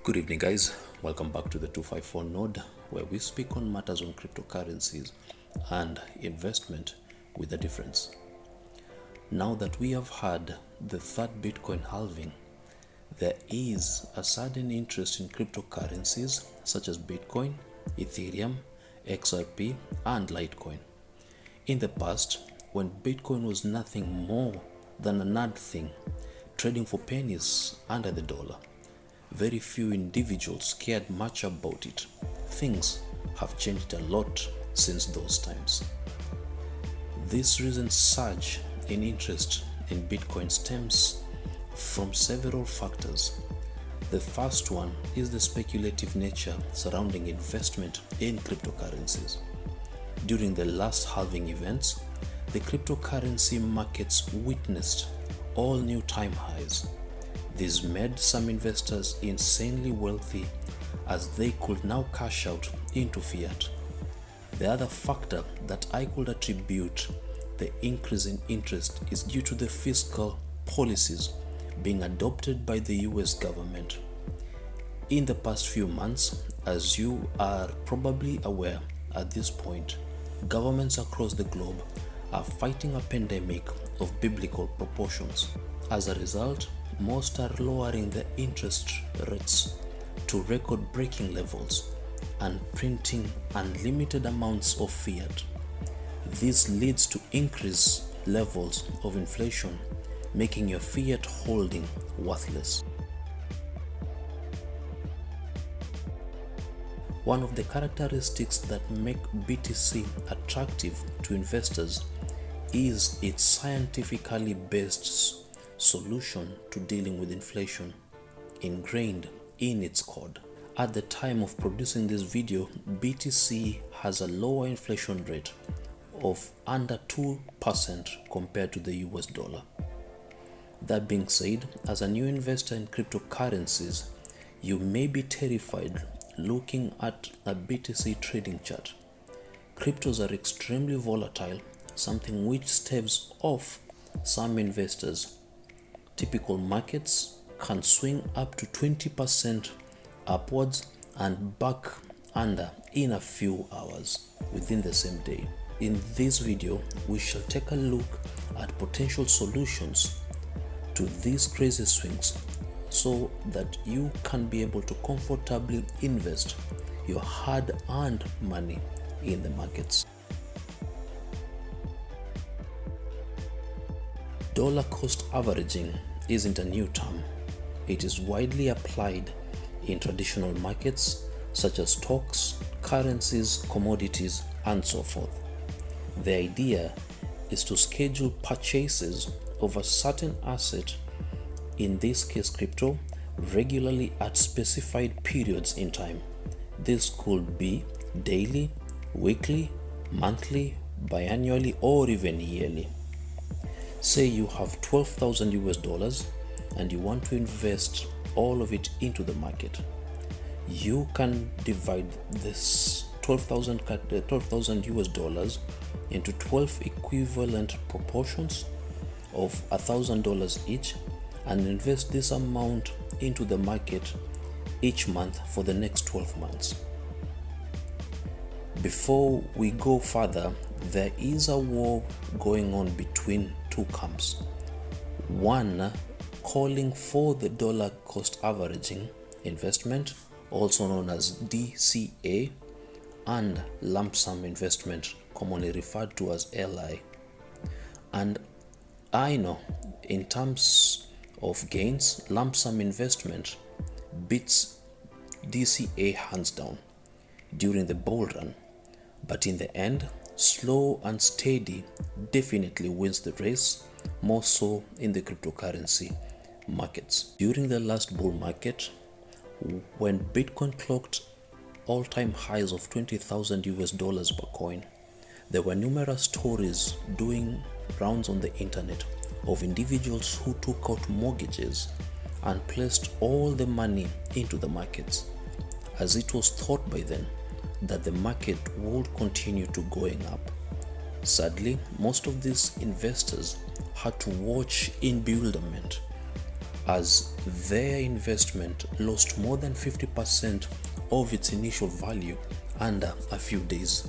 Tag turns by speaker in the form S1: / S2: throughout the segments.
S1: Good evening, guys. Welcome back to the 254 node, where we speak on matters on cryptocurrencies and investment with a difference. Now that we have had the third Bitcoin halving, there is a sudden interest in cryptocurrencies such as Bitcoin, Ethereum, XRP, and Litecoin. In the past, when Bitcoin was nothing more than a nerd thing, trading for pennies under the dollar, very few individuals cared much about it. Things have changed a lot since those times. This recent surge in interest in Bitcoin stems from several factors. The first one is the speculative nature surrounding investment in cryptocurrencies. During the last halving events, the cryptocurrency markets witnessed all new time highs. This made some investors insanely wealthy as they could now cash out into fiat. The other factor that I could attribute the increase in interest is due to the fiscal policies being adopted by the US government. In the past few months, as you are probably aware at this point, governments across the globe are fighting a pandemic of biblical proportions. As a result, most are lowering their interest rates to record-breaking levels and printing unlimited amounts of fiat. This leads to increased levels of inflation, making your fiat holding worthless. One of the characteristics that make BTC attractive to investors is its scientifically based solution to dealing with inflation ingrained in its code. At the time of producing this video, BTC has a lower inflation rate of under 2% compared to the US dollar. That being said, as a new investor in cryptocurrencies, you may be terrified looking at a BTC trading chart. Cryptos are extremely volatile, something which staves off some investors. Typical markets can swing up to 20% upwards and back under in a few hours within the same day. In this video, we shall take a look at potential solutions to these crazy swings so that you can be able to comfortably invest your hard-earned money in the markets. Dollar cost averaging isn't a new term. It is widely applied in traditional markets such as stocks, currencies, commodities, and so forth. The idea is to schedule purchases of a certain asset, in this case crypto, regularly at specified periods in time. This could be daily, weekly, monthly, biannually, or even yearly. Say you have 12,000 US dollars and you want to invest all of it into the market. You can divide this 12,000 US dollars into 12 equivalent proportions of $1,000 each and invest this amount into the market each month for the next 12 months. Before we go further, there is a war going on between two camps. One calling for the dollar cost averaging investment, also known as DCA, and lump sum investment, commonly referred to as LI. And I know in terms of gains, lump sum investment beats DCA hands down during the bull run, but in the end, slow and steady definitely wins the race, more so in the cryptocurrency markets. During the last bull market, when Bitcoin clocked all-time highs of 20,000 US dollars per coin, there were numerous stories doing rounds on the internet of individuals who took out mortgages and placed all the money into the markets, as it was thought by then that the market would continue to going up. Sadly, most of these investors had to watch in bewilderment as their investment lost more than 50% of its initial value under a few days.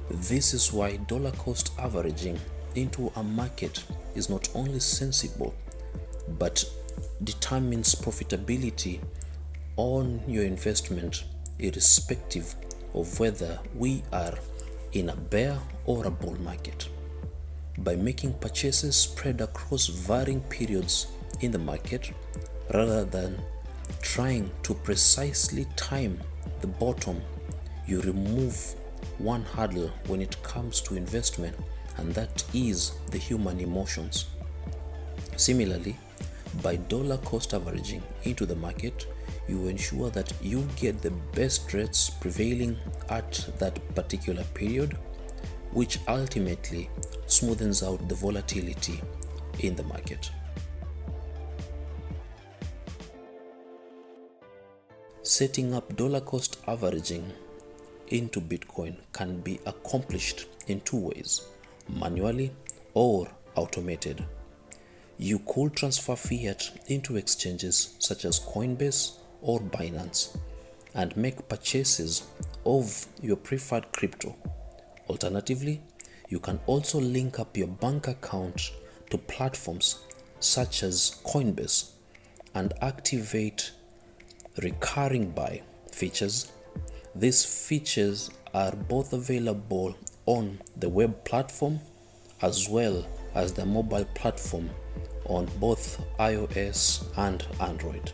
S1: This is why dollar cost averaging into a market is not only sensible but determines profitability on your investment irrespective of whether we are in a bear or a bull market. By making purchases spread across varying periods in the market rather than trying to precisely time the bottom, you remove one hurdle when it comes to investment, and that is the human emotions. Similarly, by dollar cost averaging into the market, you ensure that you get the best rates prevailing at that particular period, which ultimately smoothens out the volatility in the market. Setting up dollar cost averaging into Bitcoin can be accomplished in two ways: manually or automated. You could transfer fiat into exchanges such as Coinbase or Binance and make purchases of your preferred crypto. Alternatively, you can also link up your bank account to platforms such as Coinbase and activate recurring buy features. These features are both available on the web platform as well as the mobile platform on both iOS and Android.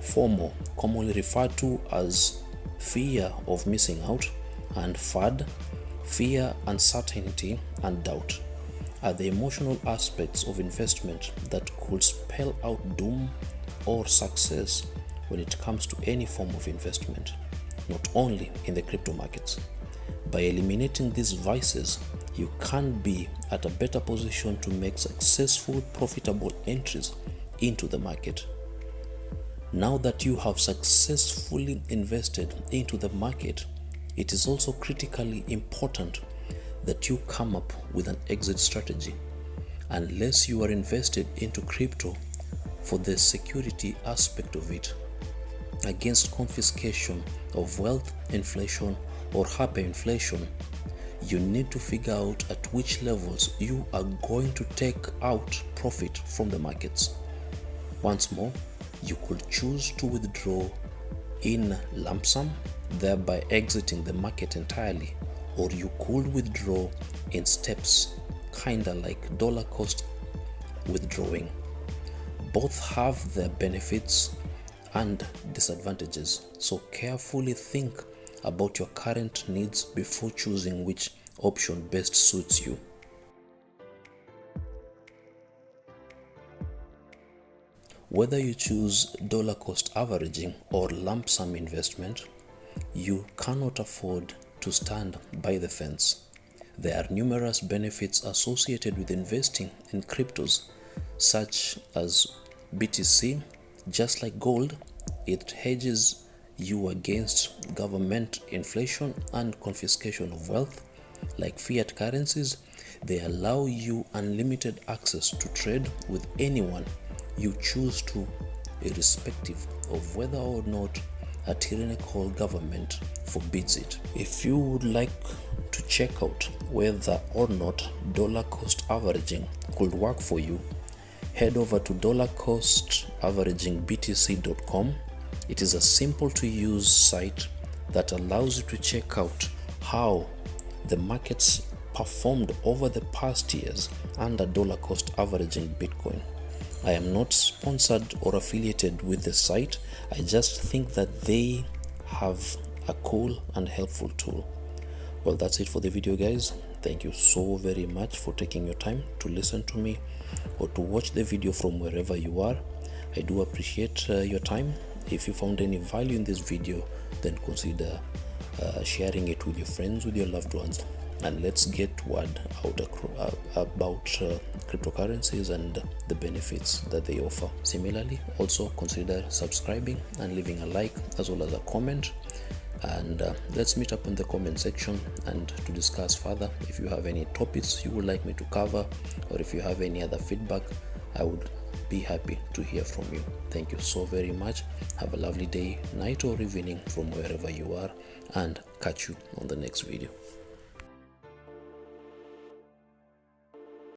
S1: FOMO, commonly referred to as fear of missing out, and FUD, fear, uncertainty, and doubt, are the emotional aspects of investment that could spell out doom or success when it comes to any form of investment, not only in the crypto markets. By eliminating these vices, you can be at a better position to make successful, profitable entries into the market. Now that you have successfully invested into the market, it is also critically important that you come up with an exit strategy. Unless you are invested into crypto for the security aspect of it, against confiscation of wealth, inflation, or hyperinflation, you need to figure out at which levels you are going to take out profit from the markets. Once more, you could choose to withdraw in lump sum, thereby exiting the market entirely, or you could withdraw in steps, kinda like dollar cost withdrawing. Both have their benefits and disadvantages, so carefully think about your current needs before choosing which option best suits you. Whether you choose dollar cost averaging or lump sum investment, you cannot afford to stand by the fence. There are numerous benefits associated with investing in cryptos, such as BTC. Just like gold, it hedges you against government inflation and confiscation of wealth. Like fiat currencies, they allow you unlimited access to trade with anyone you choose to, irrespective of whether or not a tyrannical government forbids it. If you would like to check out whether or not dollar cost averaging could work for you, head over to dollarcostaveraging.btc.com. It is a simple to use site that allows you to check out how the markets performed over the past years under dollar cost averaging Bitcoin. I am not sponsored or affiliated with the site. I just think that they have a cool and helpful tool. Well, that's it for the video, guys. Thank you so very much for taking your time to listen to me or to watch the video from wherever you are. I do appreciate your time. If you found any value in this video, then consider sharing it with your friends, with your loved ones, and let's get word out about cryptocurrencies and the benefits that they offer. Similarly, also consider subscribing and leaving a like as well as a comment, and let's meet up in the comment section and to discuss further. If you have any topics you would like me to cover, or if you have any other feedback, I would be happy to hear from you. Thank you so very much. Have a lovely day, night or evening from wherever you are, and catch you on the next video.